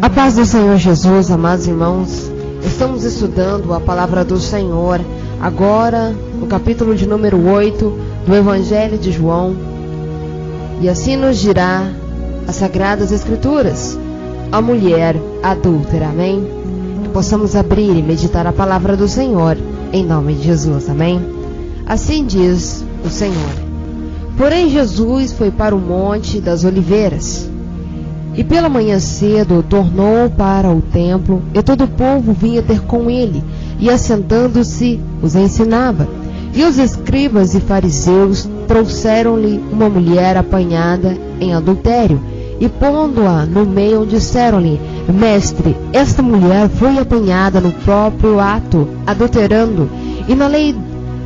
A paz do Senhor Jesus, amados irmãos, estamos estudando a palavra do Senhor, agora no capítulo de número 8 do Evangelho de João, e assim nos dirá as Sagradas Escrituras, a mulher adúltera, amém? Que possamos abrir e meditar a palavra do Senhor, em nome de Jesus, amém? Assim diz o Senhor: Porém Jesus foi para o Monte das Oliveiras, e pela manhã cedo tornou para o templo, e todo o povo vinha ter com ele, e assentando-se os ensinava. E os escribas e fariseus trouxeram-lhe uma mulher apanhada em adultério, e pondo-a no meio, disseram-lhe: Mestre, esta mulher foi apanhada no próprio ato, adulterando, e na lei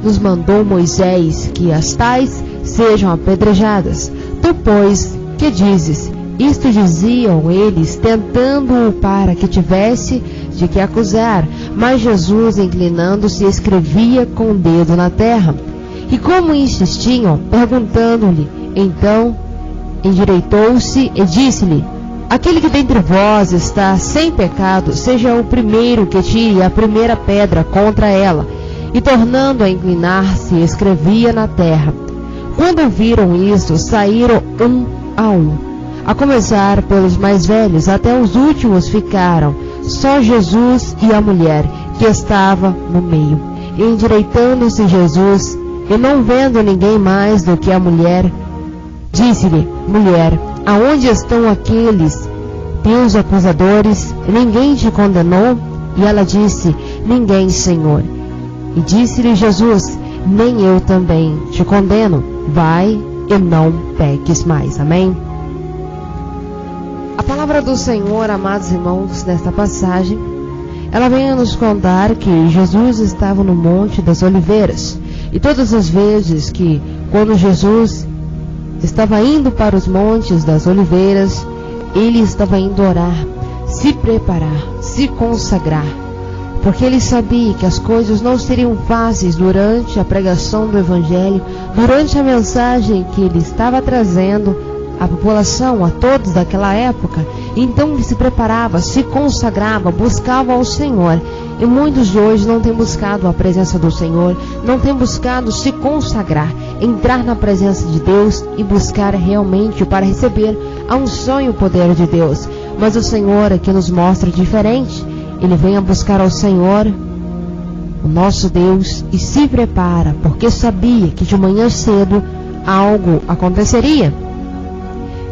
nos mandou Moisés que as tais sejam apedrejadas. Tu, pois, que dizes? Isto diziam eles, tentando-o para que tivesse de que acusar. Mas Jesus, inclinando-se, escrevia com o dedo na terra. E como insistiam, perguntando-lhe, então endireitou-se e disse-lhe: Aquele que dentre vós está sem pecado, seja o primeiro que tire a primeira pedra contra ela. E tornando a inclinar-se, escrevia na terra. Quando viram isto, saíram um a um, a começar pelos mais velhos, até os últimos ficaram só Jesus e a mulher que estava no meio. E endireitando-se Jesus, e não vendo ninguém mais do que a mulher, disse-lhe: Mulher, aonde estão aqueles teus acusadores? Ninguém te condenou? E ela disse: Ninguém, Senhor. E disse-lhe Jesus: Nem eu também te condeno. Vai e não peques mais. Amém? A palavra do Senhor, amados irmãos, nesta passagem, ela vem a nos contar que Jesus estava no Monte das Oliveiras. E todas as vezes que, quando Jesus estava indo para os Montes das Oliveiras, ele estava indo orar, se preparar, se consagrar, porque ele sabia que as coisas não seriam fáceis durante a pregação do Evangelho, durante a mensagem que ele estava trazendo à população, a todos daquela época. Então ele se preparava, se consagrava, buscava ao Senhor. E muitos de hoje não têm buscado a presença do Senhor, não têm buscado se consagrar, entrar na presença de Deus e buscar realmente para receber a unção e o poder de Deus. Mas o Senhor aqui nos mostra diferente. Ele vem a buscar ao Senhor, o nosso Deus, e se prepara, porque sabia que de manhã cedo algo aconteceria.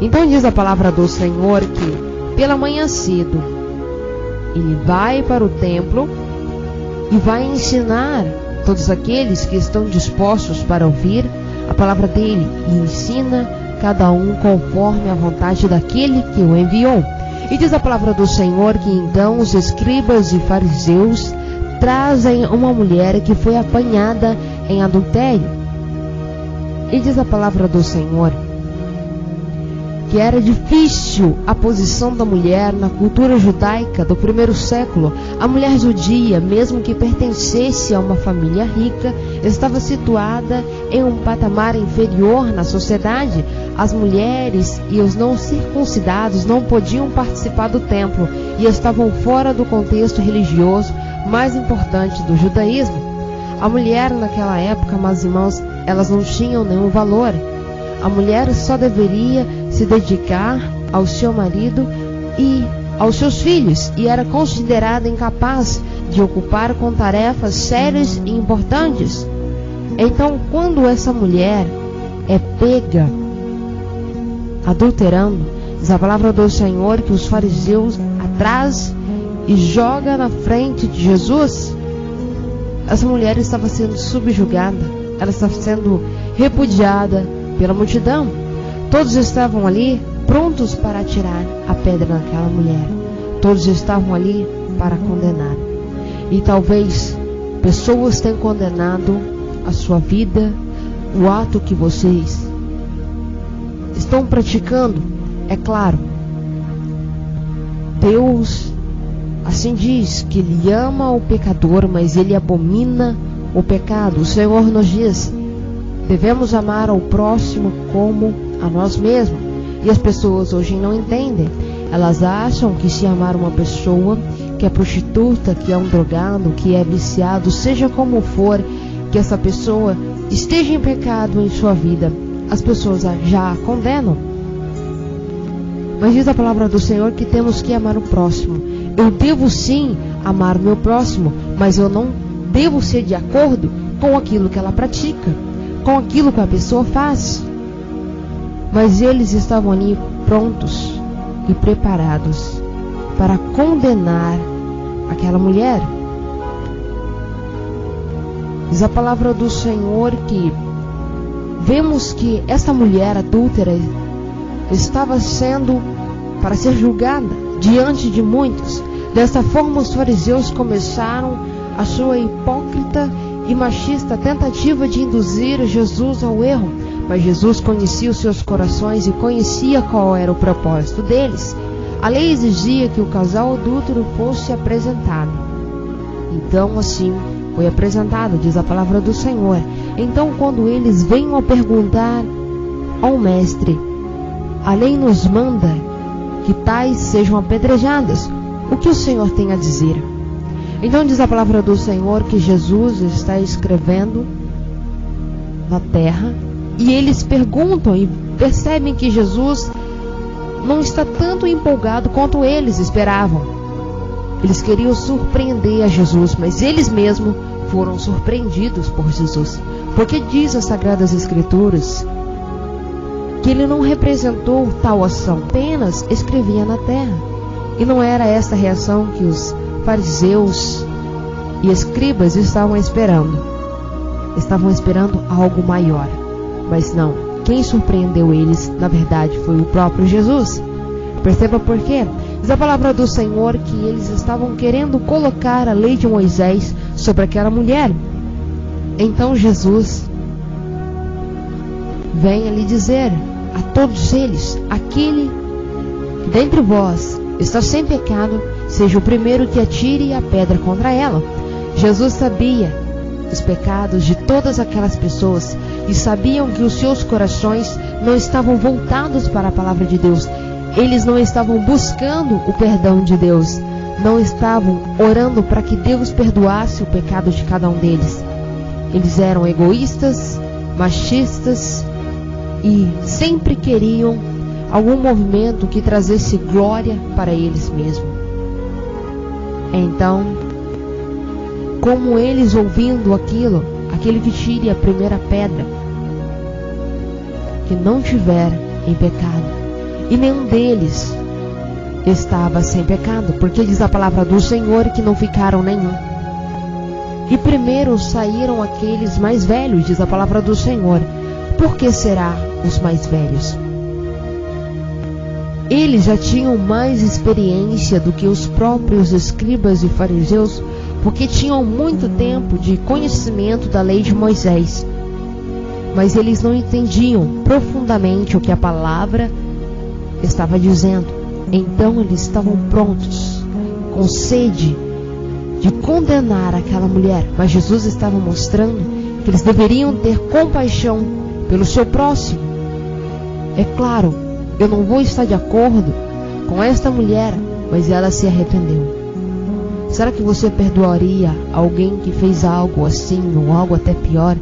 Então diz a palavra do Senhor que pela manhã cedo ele vai para o templo e vai ensinar todos aqueles que estão dispostos para ouvir a palavra dele, e ensina cada um conforme a vontade daquele que o enviou. E diz a palavra do Senhor que então os escribas e fariseus trazem uma mulher que foi apanhada em adultério. E diz a palavra do Senhor que era difícil a posição da mulher na cultura judaica do primeiro século. A mulher judia, mesmo que pertencesse a uma família rica, estava situada em um patamar inferior na sociedade. As mulheres e os não circuncidados não podiam participar do templo e estavam fora do contexto religioso mais importante do judaísmo. A mulher naquela época, meus irmãos, elas não tinham nenhum valor. A mulher só deveria se dedicar ao seu marido e aos seus filhos, e era considerada incapaz de ocupar com tarefas sérias e importantes. Então, quando essa mulher é pega adulterando, diz a palavra do Senhor que os fariseus atrás e joga na frente de Jesus. Essa mulher estava sendo subjugada, ela estava sendo repudiada pela multidão. Todos estavam ali prontos para atirar a pedra naquela mulher. Todos estavam ali para condenar. E talvez pessoas tenham condenado a sua vida, o ato que vocês estão praticando. É claro, Deus assim diz que Ele ama o pecador, mas Ele abomina o pecado. O Senhor nos diz: devemos amar ao próximo como a nós mesmos. E as pessoas hoje não entendem. Elas acham que se amar uma pessoa que é prostituta, que é um drogado, que é viciado, seja como for, que essa pessoa esteja em pecado em sua vida, as pessoas já a condenam. Mas diz a palavra do Senhor que temos que amar o próximo. Eu devo sim amar o meu próximo, mas eu não devo ser de acordo com aquilo que ela pratica, com aquilo que a pessoa faz. Mas eles estavam ali prontos e preparados para condenar aquela mulher. Diz a palavra do Senhor que vemos que essa mulher adúltera estava sendo para ser julgada diante de muitos. Dessa forma, os fariseus começaram a sua hipócrita e machista tentativa de induzir Jesus ao erro. Mas Jesus conhecia os seus corações e conhecia qual era o propósito deles. A lei exigia que o casal adúltero fosse apresentado. Então, assim, foi apresentado, diz a palavra do Senhor. Então, quando eles venham a perguntar ao mestre, a lei nos manda que tais sejam apedrejadas. O que o Senhor tem a dizer? Então diz a palavra do Senhor que Jesus está escrevendo na terra, e eles perguntam e percebem que Jesus não está tanto empolgado quanto eles esperavam. Eles queriam surpreender a Jesus, mas eles mesmos foram surpreendidos por Jesus. Porque diz as Sagradas Escrituras que ele não representou tal ação, apenas escrevia na terra. E não era essa reação que os fariseus e escribas estavam esperando. Estavam esperando algo maior. Mas não, quem surpreendeu eles, na verdade, foi o próprio Jesus. Perceba por quê? Diz a palavra do Senhor que eles estavam querendo colocar a lei de Moisés sobre aquela mulher. Então Jesus vem ali dizer a todos eles: aquele que dentre vós está sem pecado, seja o primeiro que atire a pedra contra ela. Jesus sabia os pecados de todas aquelas pessoas e sabiam que os seus corações não estavam voltados para a palavra de Deus. Eles não estavam buscando o perdão de Deus, não estavam orando para que Deus perdoasse o pecado de cada um deles. Eles eram egoístas, machistas e sempre queriam algum movimento que trazesse glória para eles mesmos. Então, como eles ouvindo aquilo, aquele que tire a primeira pedra, que não tiver em pecado, e nenhum deles estava sem pecado, porque diz a palavra do Senhor que não ficaram nenhum. E primeiro saíram aqueles mais velhos, diz a palavra do Senhor. Por que será os mais velhos? Eles já tinham mais experiência do que os próprios escribas e fariseus, porque tinham muito tempo de conhecimento da lei de Moisés. Mas eles não entendiam profundamente o que a palavra estava dizendo. Então eles estavam prontos, com sede de condenar aquela mulher. Mas Jesus estava mostrando que eles deveriam ter compaixão pelo seu próximo. É claro, eu não vou estar de acordo com esta mulher, mas ela se arrependeu. Será que você perdoaria alguém que fez algo assim, ou algo até pior?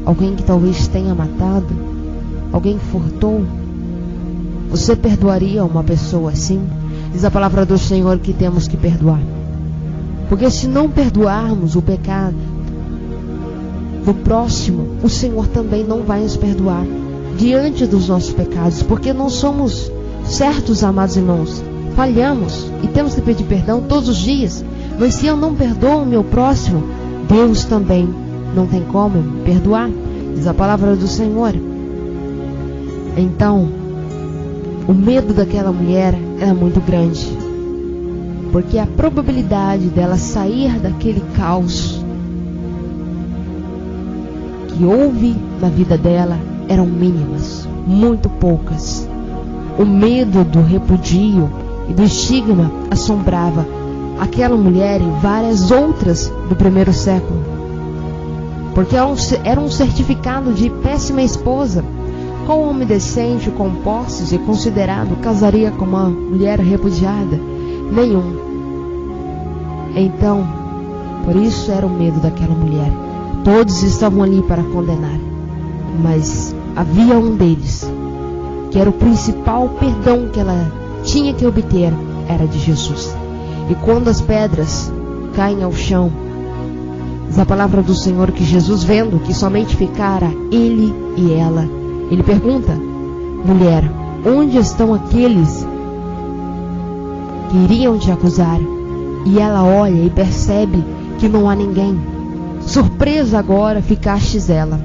Alguém que talvez tenha matado? Alguém que furtou? Você perdoaria uma pessoa assim? Diz a palavra do Senhor que temos que perdoar. Porque se não perdoarmos o pecado do próximo, o Senhor também não vai nos perdoar diante dos nossos pecados, porque não somos certos, amados irmãos. Falhamos e temos que pedir perdão todos os dias. Mas se eu não perdoo o meu próximo, Deus também não tem como me perdoar, diz a palavra do Senhor. Então, o medo daquela mulher era muito grande, porque a probabilidade dela sair daquele caos que houve na vida dela eram mínimas, muito poucas. O medo do repudio e do estigma assombrava aquela mulher e várias outras do primeiro século, porque era um certificado de péssima esposa. Qual homem decente, com posses e considerado, casaria com uma mulher repudiada? Nenhum. Então, por isso era o medo daquela mulher. Todos estavam ali para condenar, mas havia um deles, que era o principal perdão que ela tinha que obter, era de Jesus. E quando as pedras caem ao chão, diz a palavra do Senhor que Jesus, vendo que somente ficara ele e ela, ele pergunta: mulher, onde estão aqueles que iriam te acusar? E ela olha e percebe que não há ninguém. Surpresa agora ficastes ela,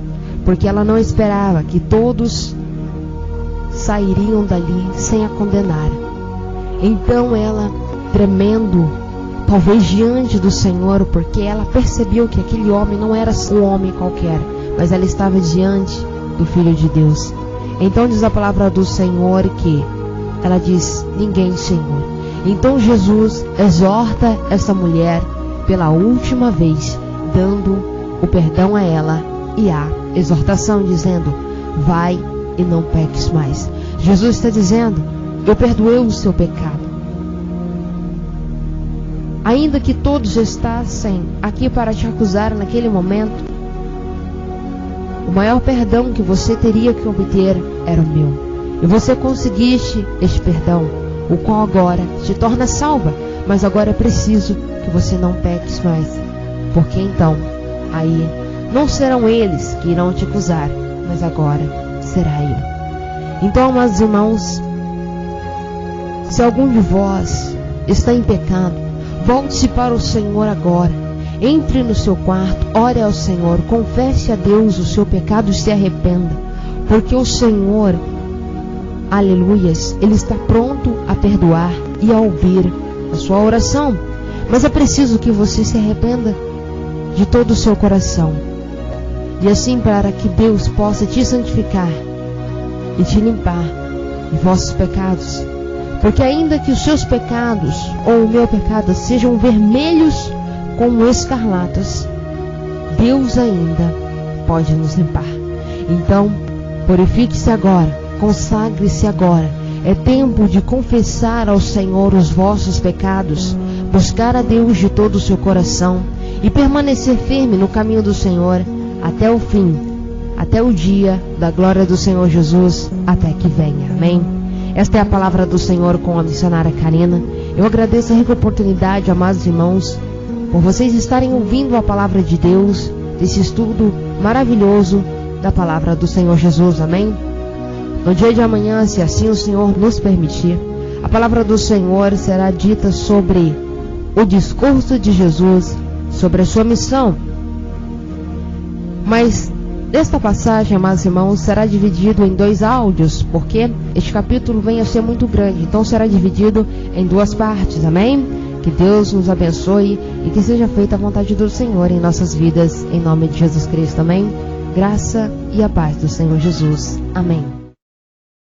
porque ela não esperava que todos sairiam dali sem a condenar. Então ela, tremendo, talvez diante do Senhor, porque ela percebeu que aquele homem não era um homem qualquer, mas ela estava diante do Filho de Deus. Então diz a palavra do Senhor que ela diz: ninguém, Senhor. Então Jesus exorta essa mulher pela última vez, dando o perdão a ela e a exortação, dizendo: vai e não peques mais. Jesus está dizendo: eu perdoei o seu pecado. Ainda que todos estassem aqui para te acusar naquele momento, o maior perdão que você teria que obter era o meu. E você conseguiste este perdão, o qual agora te torna salva. Mas agora é preciso que você não peques mais, porque então, aí, não serão eles que irão te acusar, mas agora será eu. Então, amados irmãos, se algum de vós está em pecado, volte-se para o Senhor agora. Entre no seu quarto, ore ao Senhor, confesse a Deus o seu pecado e se arrependa. Porque o Senhor, aleluias, Ele está pronto a perdoar e a ouvir a sua oração. Mas é preciso que você se arrependa de todo o seu coração. E assim, para que Deus possa te santificar e te limpar de vossos pecados. Porque ainda que os seus pecados ou o meu pecado sejam vermelhos como escarlatas, Deus ainda pode nos limpar. Então, purifique-se agora, consagre-se agora. É tempo de confessar ao Senhor os vossos pecados, buscar a Deus de todo o seu coração e permanecer firme no caminho do Senhor até o fim, até o dia da glória do Senhor Jesus, até que venha. Amém? Esta é a palavra do Senhor com a missionária Karina. Eu agradeço a rica oportunidade, amados irmãos, por vocês estarem ouvindo a palavra de Deus, desse estudo maravilhoso da palavra do Senhor Jesus. Amém? No dia de amanhã, se assim o Senhor nos permitir, a palavra do Senhor será dita sobre o discurso de Jesus, sobre a sua missão. Mas esta passagem, amados irmãos, será dividido em 2 áudios, porque este capítulo vem a ser muito grande. Então será dividido em 2 partes. Amém? Que Deus nos abençoe e que seja feita a vontade do Senhor em nossas vidas, em nome de Jesus Cristo. Amém? Graça e a paz do Senhor Jesus. Amém.